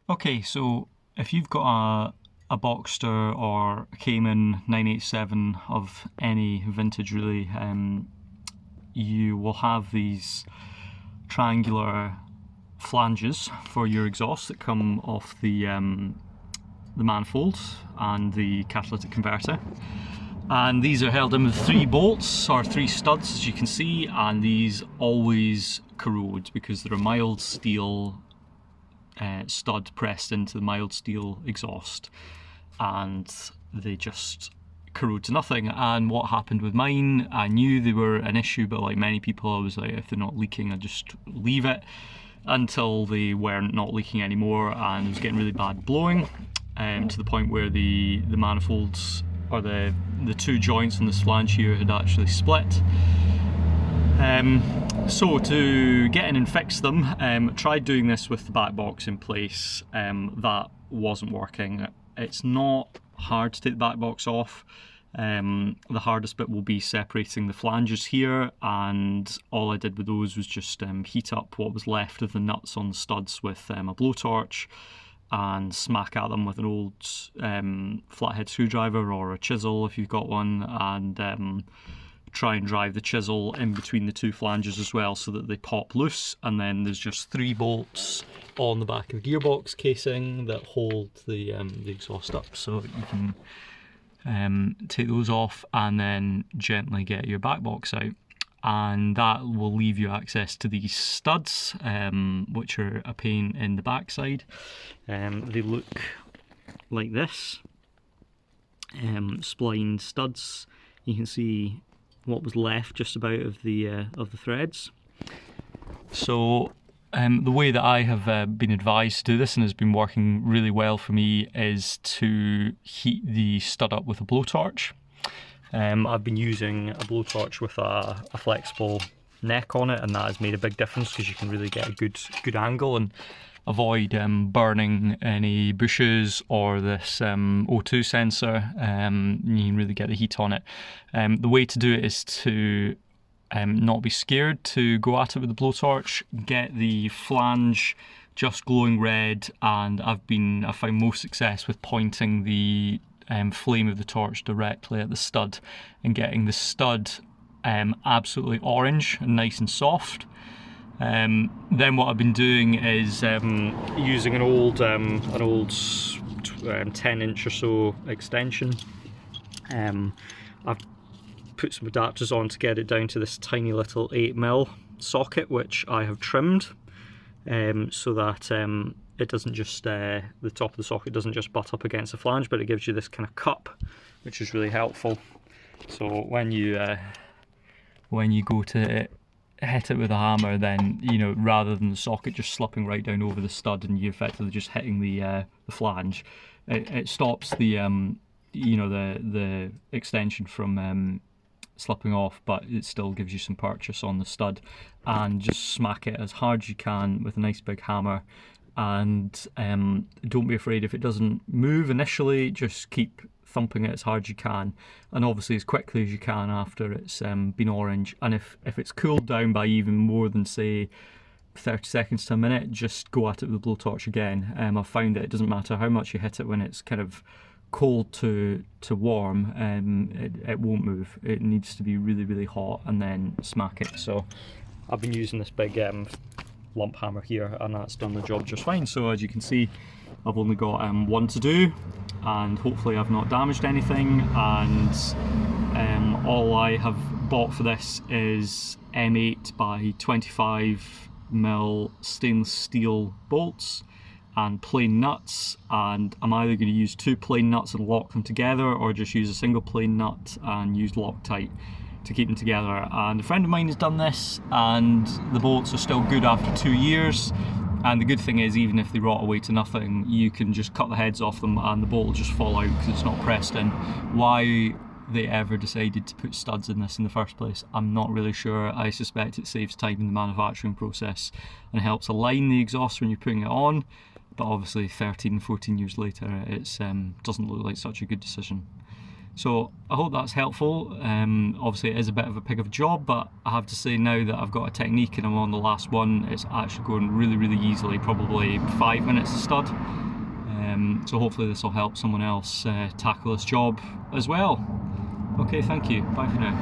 Okay, so if you've got a Boxster or a Cayman 987 of any vintage really, you will have these triangular flanges for your exhaust that come off the manifold and the catalytic converter. And these are held in with 3 bolts or 3 studs, as you can see, and these always corrode because they're a mild steel stud pressed into the mild steel exhaust, and they just corrode to nothing. And what happened with mine, I knew they were an issue, but like many people, I was like, if they're not leaking, I just leave it, until they weren't not leaking anymore, and it was getting really bad blowing, to the point where the manifolds, or the 2 joints on this flange here, had actually split. So to get in and fix them, tried doing this with the back box in place. That wasn't working. It's not hard to take the back box off. The hardest bit will be separating the flanges here, and all I did with those was just heat up what was left of the nuts on the studs with a blowtorch, and smack at them with an old flathead screwdriver or a chisel if you've got one, and try and drive the chisel in between the 2 flanges as well so that they pop loose. And then there's just 3 bolts on the back of the gearbox casing that hold the exhaust up, so you can take those off and then gently get your back box out, and that will leave you access to these studs, which are a pain in the backside. They look like this, splined studs. You can see what was left just about of the threads. So the way that I have been advised to do this, and has been working really well for me, is to heat the stud up with a blowtorch. I've been using a blowtorch with a flexible neck on it, and that has made a big difference because you can really get a good angle and avoid burning any bushes or this O2 sensor. You can really get the heat on it. The way to do it is to not be scared to go at it with the blowtorch, get the flange just glowing red, and I've found most success with pointing the flame of the torch directly at the stud and getting the stud absolutely orange and nice and soft. Then what I've been doing is using an old 10-inch or so extension. I've put some adapters on to get it down to this tiny little 8mm socket, which I have trimmed so that it doesn't just, the top of the socket doesn't just butt up against the flange, but it gives you this kind of cup, which is really helpful. So when you go to hit it with a hammer, then, you know, rather than the socket just slipping right down over the stud and you effectively just hitting the flange, it stops the the extension from slipping off, but it still gives you some purchase on the stud. And just smack it as hard as you can with a nice big hammer, and don't be afraid if it doesn't move initially. Just keep thumping it as hard as you can, and obviously as quickly as you can after it's been orange. And if it's cooled down by even more than, say, 30 seconds to a minute, just go at it with a blowtorch again. I've found that it doesn't matter how much you hit it when it's kind of cold to warm, it won't move. It needs to be really, really hot, and then smack it. So I've been using this big lump hammer here, and that's done the job just fine. So as you can see, I've only got one to do, and hopefully I've not damaged anything. And all I have bought for this is M8 by 25mm stainless steel bolts and plain nuts, and I'm either going to use 2 plain nuts and lock them together, or just use a single plain nut and use Loctite to keep them together. And a friend of mine has done this, and the bolts are still good after 2 years. And the good thing is, even if they rot away to nothing, you can just cut the heads off them and the bolt will just fall out because it's not pressed in. Why they ever decided to put studs in this in the first place, I'm not really sure. I suspect it saves time in the manufacturing process and helps align the exhaust when you're putting it on. But obviously 13, 14 years later, it doesn't look like such a good decision. So I hope that's helpful. Obviously it is a bit of a pig of a job, but I have to say now that I've got a technique and I'm on the last one, it's actually going really, really easily, probably 5 minutes a stud. So hopefully this will help someone else tackle this job as well. Okay, thank you. Bye for now.